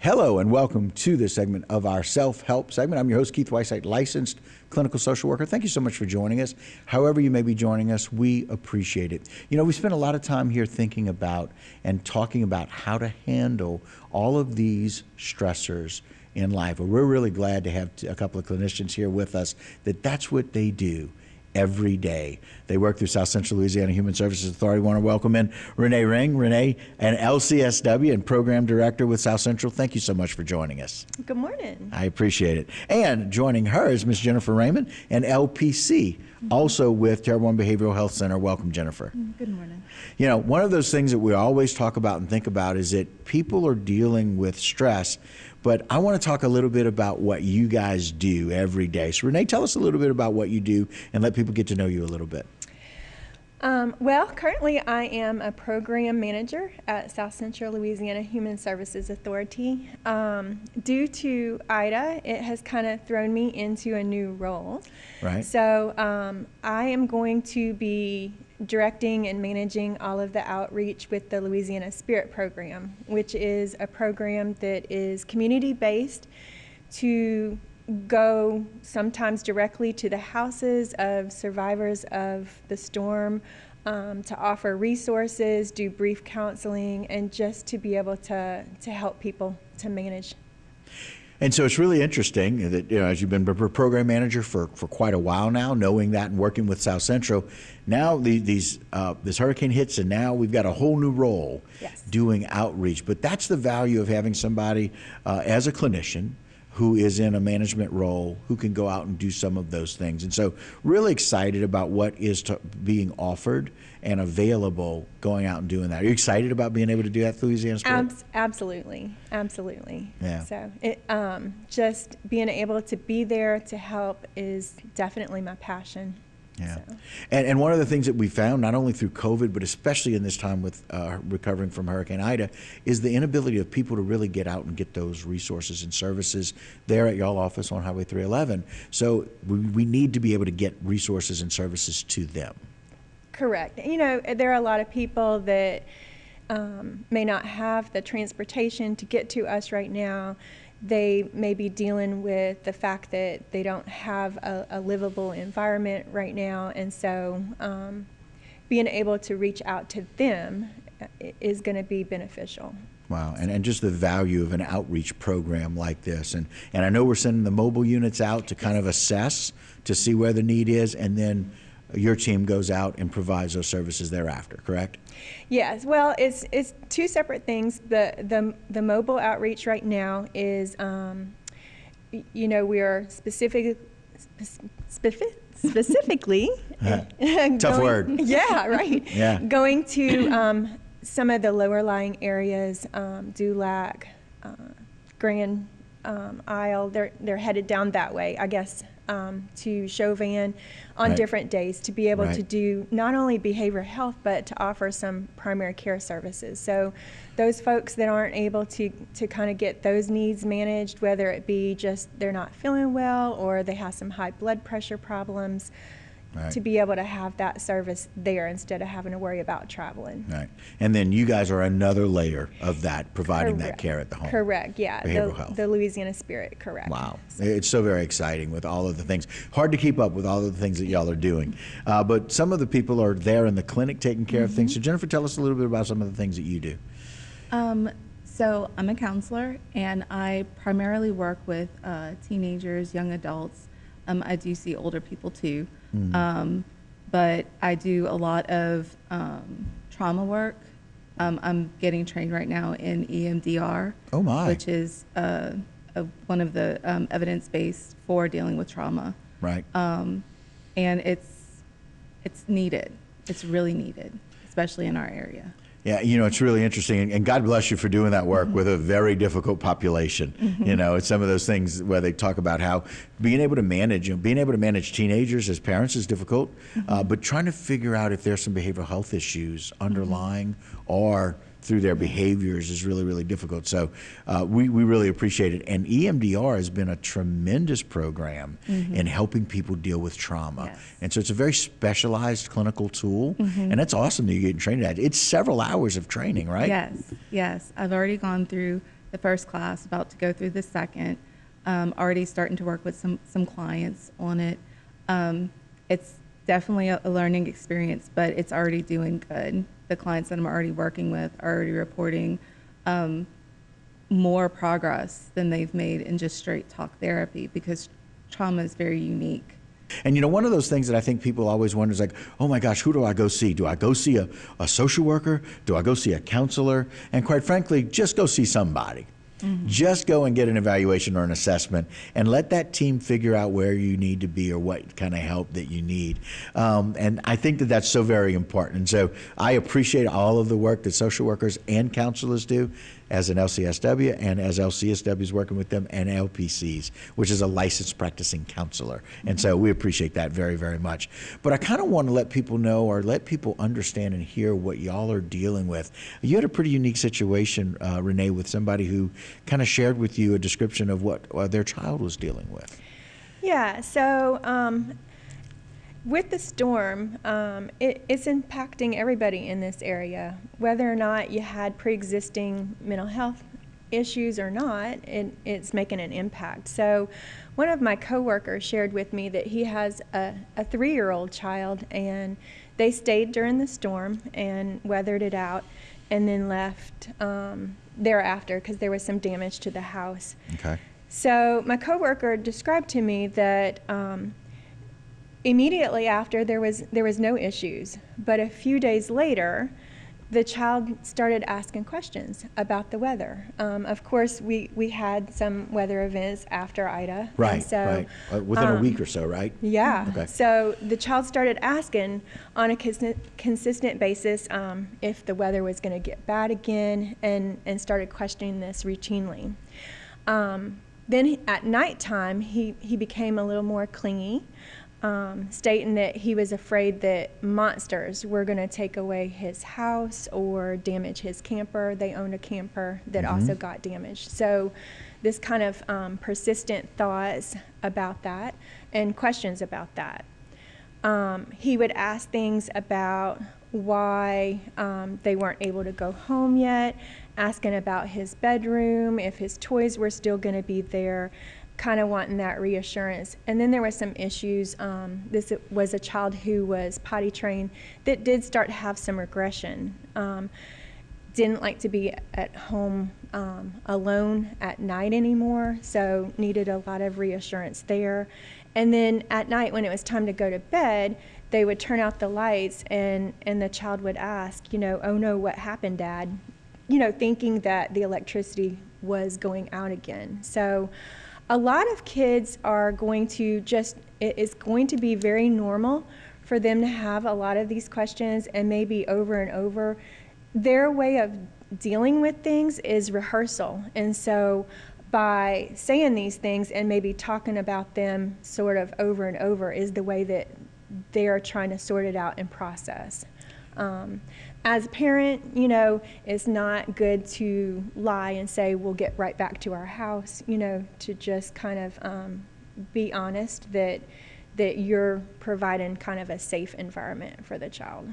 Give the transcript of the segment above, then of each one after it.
Hello and welcome to this segment of our self-help segment. I'm your host, Keith Weissite, licensed clinical social worker. Thank you so much for joining us. However you may be joining us, we appreciate it. You know, we spend a lot of time here thinking about and talking about how to handle all of these stressors in life. We're really glad to have a couple of clinicians here with us that's what they do every day. They work through South Central Louisiana Human Services Authority. I want to welcome in Renee Ring. Renee, an LCSW and Program Director with South Central. Thank you so much for joining us. Good morning. I appreciate it. And joining her is Ms. Jennifer Raymond, an LPC, also with Terrebonne Behavioral Health Center. Welcome, Jennifer. Good morning. You know, one of those things that we always talk about and think about is that people are dealing with stress, but I want to talk a little bit about what you guys do every day. So Renee, tell us a little bit about what you do and let people get to know you a little bit. Well, currently I am a program manager at South Central Louisiana Human Services Authority. Due to Ida, it has kind of thrown me into a new role. Right. So I am going to be directing and managing all of the outreach with the Louisiana Spirit Program, which is a program that is community-based to go sometimes directly to the houses of survivors of the storm, to offer resources, do brief counseling, and just to be able to help people to manage. And so it's really interesting that, you know, as you've been a program manager for quite a while now, knowing that and working with South Central, now this hurricane hits and now we've got a whole new role. Yes. Doing outreach. But that's the value of having somebody as a clinician who is in a management role, who can go out and do some of those things. And so really excited about what is being offered and available going out and doing that. Are you excited about being able to do that through Louisiana Spirit? Absolutely. Yeah. So it, just being able to be there to help is definitely my passion. Yeah. So. And one of the things that we found, not only through COVID, but especially in this time with recovering from Hurricane Ida, is the inability of people to really get out and get those resources and services there at y'all office on Highway 311. So we need to be able to get resources and services to them. Correct. You know, there are a lot of people that may not have the transportation to get to us right now. They may be dealing with the fact that they don't have a livable environment right now, and so being able to reach out to them is going to be beneficial. Wow, and just the value of an outreach program like this. And I know we're sending the mobile units out to kind of assess, to see where the need is, and then your team goes out and provides those services thereafter, correct? Yes. Well, it's two separate things. The mobile outreach right now is, you know, we are specifically tough word. Yeah, right. Yeah. Going to some of the lower lying areas, Dulac, Grand Isle. They're headed down that way, I guess. To Chauvin on different days to be able to do not only behavioral health but to offer some primary care services. So those folks that aren't able to kind of get those needs managed, whether it be just they're not feeling well or they have some high blood pressure problems, to be able to have that service there instead of having to worry about traveling. Right. And then you guys are another layer of that, providing that care at the home. Correct, yeah. Behavioral health. The Louisiana Spirit, correct. Wow. It's so very exciting with all of the things. Hard to keep up with all of the things that y'all are doing. But some of the people are there in the clinic taking care of things. So Jennifer, tell us a little bit about some of the things that you do. So I'm a counselor, and I primarily work with teenagers, young adults. I do see older people too. But I do a lot of trauma work. I'm getting trained right now in EMDR, which is one of the evidence-based for dealing with trauma. Right. And it's needed. It's really needed, especially in our area. Yeah, you know, it's really interesting, and God bless you for doing that work with a very difficult population. You know, it's some of those things where they talk about how being able to manage teenagers as parents is difficult, but trying to figure out if there's some behavioral health issues underlying or through their behaviors is really, really difficult. So we really appreciate it. And EMDR has been a tremendous program in helping people deal with trauma. Yes. And so it's a very specialized clinical tool. And that's awesome that you're getting trained at. It's several hours of training, right? Yes. I've already gone through the first class, about to go through the second. Already starting to work with some clients on it. It's definitely a learning experience, but it's already doing good. The clients that I'm already working with are already reporting more progress than they've made in just straight talk therapy, because trauma is very unique. And you know, one of those things that I think people always wonder is like, oh my gosh, who do I go see? Do I go see a social worker? Do I go see a counselor? And quite frankly, just go see somebody. Mm-hmm. Just go and get an evaluation or an assessment and let that team figure out where you need to be or what kind of help that you need. And I think that that's so very important. And so I appreciate all of the work that social workers and counselors do as an LCSW and as LCSWs working with them, and LPCs, which is a licensed practicing counselor. And so we appreciate that very, very much. But I kind of want to let people know or let people understand and hear what y'all are dealing with. You had a pretty unique situation, Renee, with somebody who kind of shared with you a description of what their child was dealing with. Yeah, so with the storm, it's impacting everybody in this area. Whether or not you had pre-existing mental health issues or not, it's making an impact. So one of my coworkers shared with me that he has a 3-year-old child, and they stayed during the storm and weathered it out and then left thereafter because there was some damage to the house. Okay. So my coworker described to me that immediately after there was no issues, but a few days later, the child started asking questions about the weather. Of course, we had some weather events after Ida. Right, and so, right. Within a week or so, right? Yeah. Okay. So the child started asking on a consistent basis if the weather was going to get bad again, and started questioning this routinely. Then at nighttime, he became a little more clingy. Stating that he was afraid that monsters were going to take away his house or damage his camper. They owned a camper that also got damaged. So this kind of persistent thoughts about that and questions about that. He would ask things about why they weren't able to go home yet, asking about his bedroom, if his toys were still going to be there, kind of wanting that reassurance. And then there were some issues. This was a child who was potty trained that did start to have some regression. Didn't like to be at home alone at night anymore, so needed a lot of reassurance there. And then at night when it was time to go to bed, they would turn out the lights and the child would ask, oh no, what happened, Dad? Thinking that the electricity was going out again. So a lot of kids are going to it's going to be very normal for them to have a lot of these questions, and maybe over and over. Their way of dealing with things is rehearsal. And so by saying these things and maybe talking about them sort of over and over is the way that they're trying to sort it out and process. As a parent, it's not good to lie and say we'll get right back to our house, to just kind of be honest that you're providing kind of a safe environment for the child.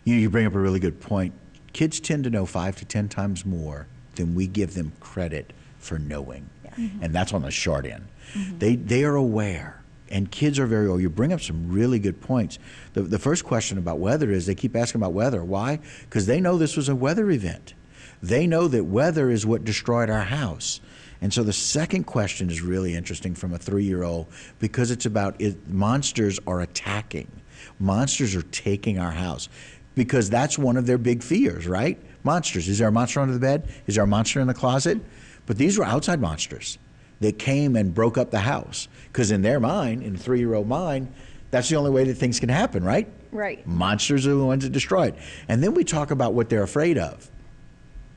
You bring up a really good point. Kids tend to know 5 to 10 times more than we give them credit for knowing. Yeah. Mm-hmm. And that's on the short end. Mm-hmm. They are aware. And kids are very aware. You bring up some really good points. The first question about weather is they keep asking about weather. Why? Because they know this was a weather event. They know that weather is what destroyed our house. And so the second question is really interesting from a 3-year-old, because it's about monsters are attacking. Monsters are taking our house, because that's one of their big fears, right? Monsters. Is there a monster under the bed? Is there a monster in the closet? But these were outside monsters that came and broke up the house. Because in their mind, in a 3-year-old mind, that's the only way that things can happen, right? Right. Monsters are the ones that destroy it. And then we talk about what they're afraid of.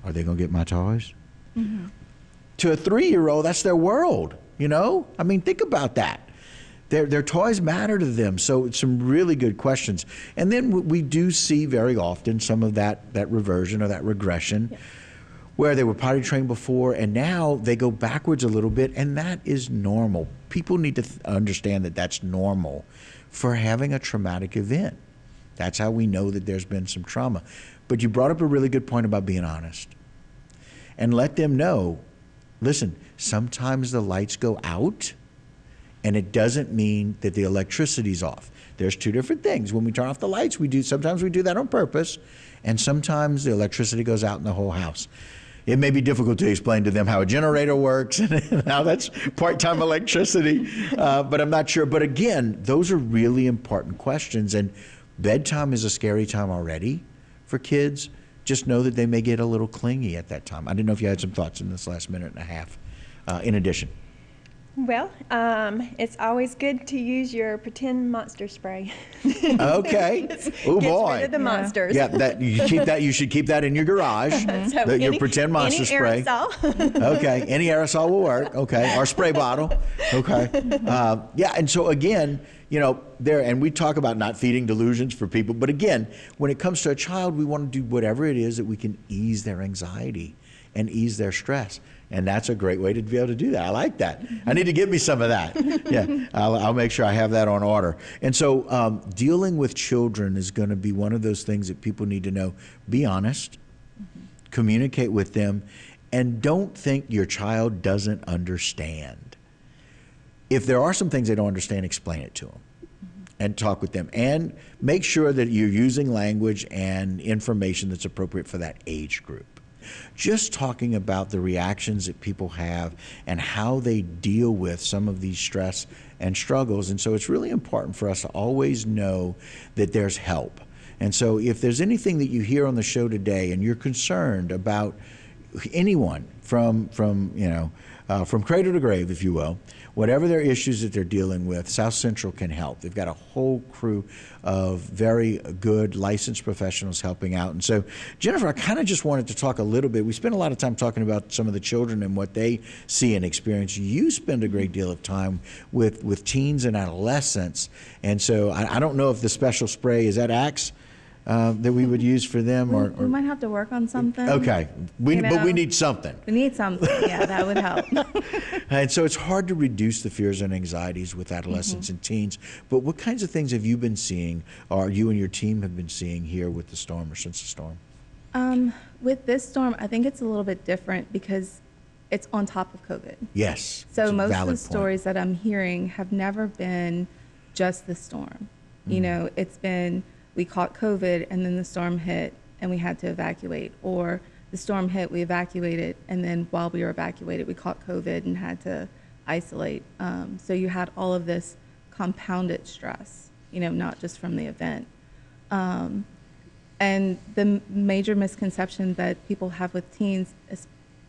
Are they going to get my toys? Mm-hmm. To a 3-year-old, that's their world, I mean, think about that. Their toys matter to them. So it's some really good questions. And then we do see very often some of that reversion or that regression. Yeah. Where they were potty trained before and now they go backwards a little bit, and that is normal. People need to understand that that's normal for having a traumatic event. That's how we know that there's been some trauma. But you brought up a really good point about being honest. and let them know, listen, sometimes the lights go out, and it doesn't mean that the electricity's off. There's two different things. When we turn off the lights, sometimes we do that on purpose, and sometimes the electricity goes out in the whole house. It may be difficult to explain to them how a generator works and how that's part-time electricity, but I'm not sure. But again, those are really important questions, and bedtime is a scary time already for kids. Just know that they may get a little clingy at that time. I didn't know if you had some thoughts in this last minute and a half in addition. Well, it's always good to use your pretend monster spray. Okay. Oh boy. Gets rid of the monsters. Yeah, you should keep that in your garage. So Your pretend monster spray. Aerosol. Okay. Any aerosol will work. Okay. Or spray bottle. Okay. Yeah. And so again, and we talk about not feeding delusions for people, but again, when it comes to a child, we want to do whatever it is that we can ease their anxiety and ease their stress. And that's a great way to be able to do that. I like that. I need to give me some of that. Yeah, I'll make sure I have that on order. And so dealing with children is going to be one of those things that people need to know. Be honest, communicate with them, and don't think your child doesn't understand. If there are some things they don't understand, explain it to them and talk with them. And make sure that you're using language and information that's appropriate for that age group. Just talking about the reactions that people have and how they deal with some of these stress and struggles. And so it's really important for us to always know that there's help. And so if there's anything that you hear on the show today and you're concerned about anyone from cradle to grave, if you will, whatever their issues that they're dealing with, South Central can help. They've got a whole crew of very good licensed professionals helping out. And so, Jennifer, I kind of just wanted to talk a little bit. We spent a lot of time talking about some of the children and what they see and experience. You spend a great deal of time with teens and adolescents. And so I don't know if the special spray, is that Axe? That we would use for them, or we might have to work on something. Okay, but we need something. We need something. Yeah, that would help. And so it's hard to reduce the fears and anxieties with adolescents and teens. But what kinds of things have you been seeing, or you and your team have been seeing here with the storm or since the storm? With this storm, I think it's a little bit different because it's on top of COVID. Yes. So most of the stories that I'm hearing have never been just the storm. It's been, we caught COVID and then the storm hit and we had to evacuate, or the storm hit, we evacuated, and then while we were evacuated, we caught COVID and had to isolate. So you had all of this compounded stress, not just from the event. And the major misconception that people have with teens,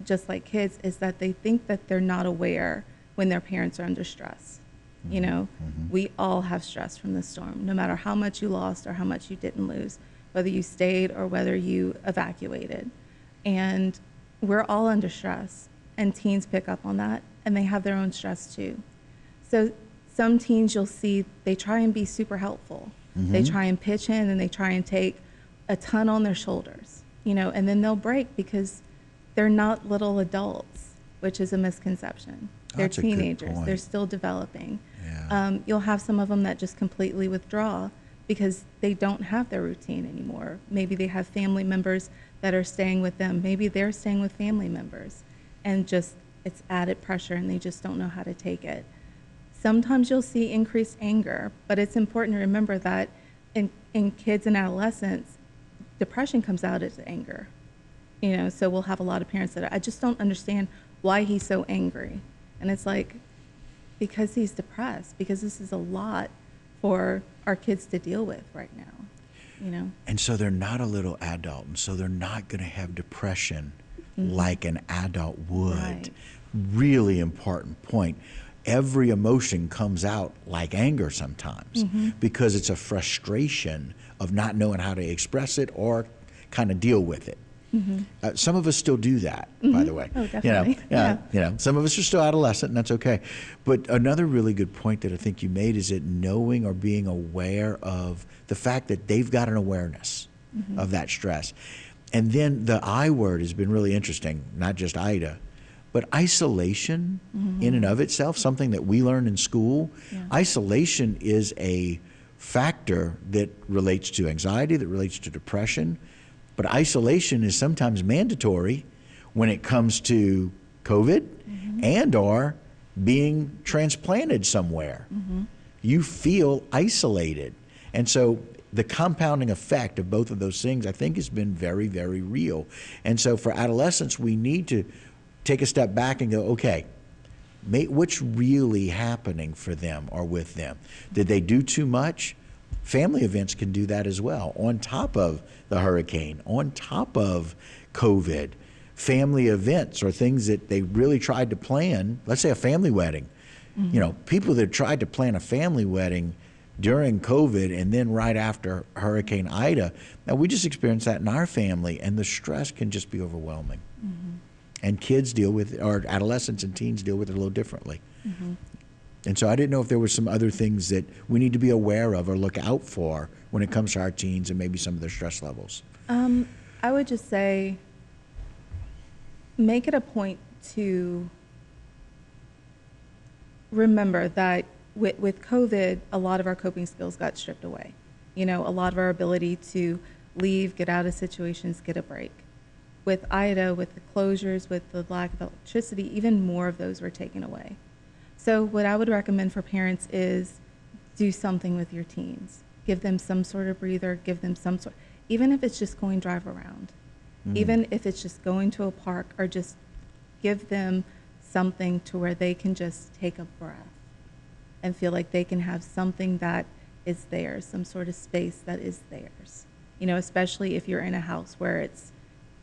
just like kids, is that they think that they're not aware when their parents are under stress. We all have stress from the storm, no matter how much you lost or how much you didn't lose, whether you stayed or whether you evacuated. And we're all under stress, and teens pick up on that, and they have their own stress too. So some teens you'll see, they try and be super helpful. They try and pitch in and they try and take a ton on their shoulders, and then they'll break because they're not little adults, which is a misconception. They're teenagers. They're still developing. Yeah. You'll have some of them that just completely withdraw because they don't have their routine anymore. Maybe they have family members that are staying with them. Maybe they're staying with family members, and just it's added pressure and they just don't know how to take it. Sometimes you'll see increased anger, but it's important to remember that in kids and adolescents, depression comes out as anger. So we'll have a lot of parents that I just don't understand why he's so angry. And it's like, because he's depressed, because this is a lot for our kids to deal with right now, And so they're not a little adult, and so they're not going to have depression like an adult would. Right. Really important point. Every emotion comes out like anger sometimes because it's a frustration of not knowing how to express it or kind of deal with it. Some of us still do that, by the way. Oh, definitely. Some of us are still adolescent, and that's okay. But another really good point that I think you made is that knowing or being aware of the fact that they've got an awareness of that stress. And then the I word has been really interesting, not just Ida, but isolation in and of itself, something that we learn in school. Yeah. Isolation is a factor that relates to anxiety, that relates to depression. But isolation is sometimes mandatory when it comes to COVID and or being transplanted somewhere. You feel isolated. And so the compounding effect of both of those things, I think, has been very, very real. And so for adolescents, we need to take a step back and go, okay, what's really happening for them or with them? Did they do too much? Family events can do that as well, on top of the hurricane, on top of COVID. Family events or things that they really tried to plan, let's say a family wedding. You know, people that tried to plan a family wedding during COVID and then right after Hurricane Ida, now we just experienced that in our family, and the stress can just be overwhelming. And kids deal with, or adolescents and teens deal with it a little differently. And so I didn't know if there were some other things that we need to be aware of or look out for when it comes to our teens and maybe some of their stress levels. I would just say, make it a point to remember that with COVID, a lot of our coping skills got stripped away. You know, a lot of our ability to leave, get out of situations, get a break. With Ida, with the closures, with the lack of electricity, even more of those were taken away. So what I would recommend for parents is do something with your teens. Give them some sort of breather, give them some sort, even if it's just going drive around, even if it's just going to a park, or just give them something to where they can just take a breath and feel like they can have something that is theirs, some sort of space that is theirs. You know, especially if you're in a house where it's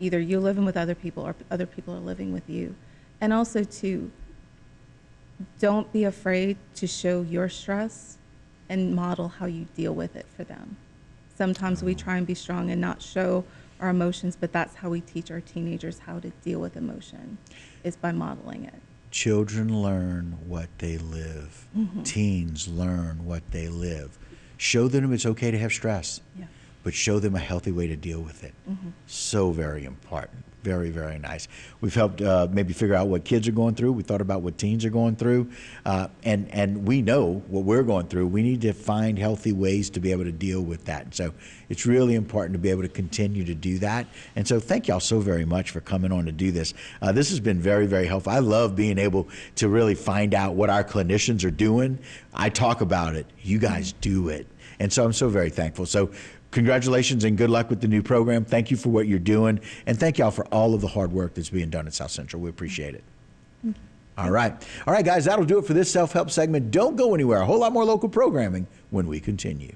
either you're living with other people or other people are living with you. And also to, don't be afraid to show your stress and model how you deal with it for them. Sometimes we try and be strong and not show our emotions, but that's how we teach our teenagers how to deal with emotion, is by modeling it. Children learn what they live. Teens learn what they live. Show them it's okay to have stress, but show them a healthy way to deal with it. So very important. Very, very nice. We've helped maybe figure out what kids are going through. We thought about what teens are going through. And we know what we're going through. We need to find healthy ways to be able to deal with that. So it's really important to be able to continue to do that. And so thank y'all so very much for coming on to do this. This has been very, very helpful. I love being able to really find out what our clinicians are doing. I talk about it. You guys do it. And so I'm so very thankful. So congratulations and good luck with the new program. Thank you for what you're doing. And thank y'all for all of the hard work that's being done at South Central. We appreciate it. All right. All right, guys, that'll do it for this self-help segment. Don't go anywhere. A whole lot more local programming when we continue.